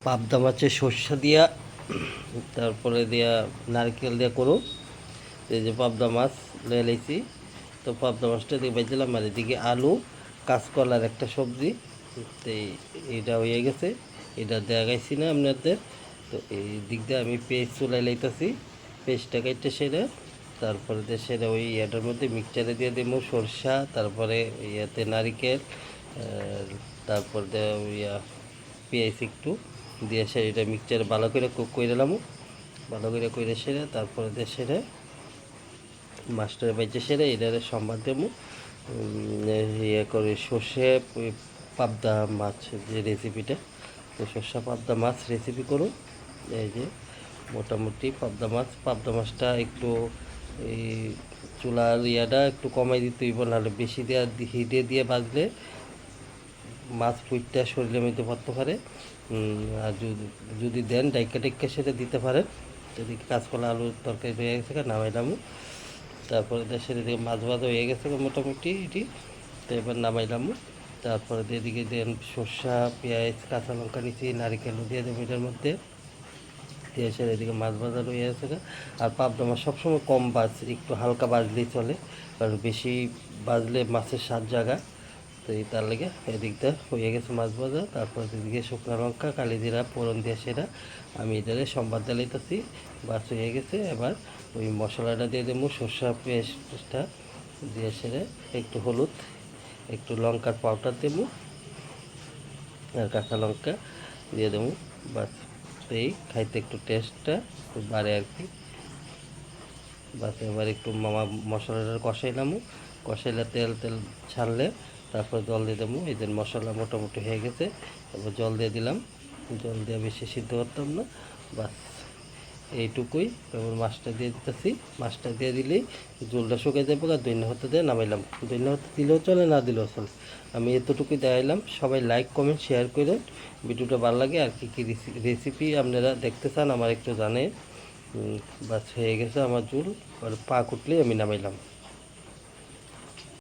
পাবদা মাছের সর্ষা দিয়া তারপরে দিয়া নারকেল দিয়া করো। এই যে পাবদা মাছ লয়ে লাইছি, তো পাবদা মাছটা দিয়ে ভাজলাম, আর এদিকে আলু কাঁচকলার একটা সবজি। তো এইটা হয়ে গেছে, এটা দেখাইছি না আপনাদের। তো এই দিক দিয়ে আমি পেস্ট চুলাই লাইতেছি, পেস্টটা কেটে সেরে তারপরে দিয়ে সেটা ওই ইয়াটার মধ্যে মিক্সচারে দিয়ে দেবো সরষা, তারপরে ইয়াতে নারিকেল, তারপর দিয়ে ইয়া পেঁয়াজ একটু দিয়ে সেরে এটা মিক্সচারে ভালো করে কুক করে দিলাম, ভালো করে সেরে তারপরে দিয়ে সেরে মাছটার বাইচে সেরে এটারে সম্বাদ দেবো। ইয়ে করে সর্ষে পাবদা মাছ যে রেসিপিটা, তো সর্ষে পাবদা মাছ রেসিপি করুন। এই যে মোটামুটি পাবদা মাছটা একটু এই চুলার ইয়াটা একটু কমাই দিতে হইব, নাহলে বেশি দেওয়া হিটে দিয়ে বাজলে মাছ ফুটটা শরীরের মধ্যে পড়তে পারে। আর যদি দেন ডাইকা টেক্কা সেটা দিতে পারেন। যদি কাঁচকলা আলুর তরকারি হয়ে গেছে নামাইলাম, তারপরে দেশের এদিকে মাছ ভাজা হয়ে গেছে মোটামুটি এটি, তো এবার নামাইলাম। তারপরে এদিকে দেন সর্ষা পেঁয়াজ কাঁচা লঙ্কা নিচ্ছি, নারিকেল দিয়ে দেবো এটার মধ্যে দিয়ে এসে এদিকে মাছ ভাজা রয়ে গেছে। আর পাবদা মাছ সবসময় কম একটু হালকা বাজলেই চলে, কারণ বেশি বাজলে মাছের স্বাদ জায়গা। তো এই তার লেগে এদিকটা হয়ে গেছে মাছ ভাজা। তারপর এদিকে শুকনো লঙ্কা কালি জিরা ফোড়ন দিয়ে সেটা আমি এটারে সম্বাদ জ্বালাইতেছি, বাস হয়ে গেছে। এবার ওই মশলাটা দিয়ে দেবো, সর্ষা পেস্টটা দিয়ে সেরে একটু হলুদ একটু লঙ্কার পাউডার দেবো আর কাঁচা লঙ্কা দিয়ে দেবো, বাস। এই খাইতে একটু টেস্টটা একটু বাড়ে আর কি। বাস এবার একটু মশলাটা কষাইলাম, কষাইলে তেল তেল ছাড়লে তারপর জল দিয়ে দেবো। এই যে মশলা মোটামুটি হয়ে গেছে, এবার জল দিয়ে দিলাম, জল দিয়ে বেশি সিদ্ধ করতাম না, বাস এইটুকুই। এবার মাছটা দিয়ে দিতেছি, মাছটা দিয়ে দিলেই জলটা শুকিয়ে যাবে। আর দৈন্য হতে দিয়ে নামাইলাম, দৈন্য হতে দিলেও চলে না দিলেও চলে। আমি এতটুকুই দেখাইলাম। সবাই লাইক কমেন্ট শেয়ার করেন, ভিডিওটা ভালো লাগে। আর কী কী রেসিপি আপনারা দেখতে চান আমার একটু জানেন। বাস হয়ে গেছে আমার ঝোল, আর পাক উঠলেই আমি নামাইলাম।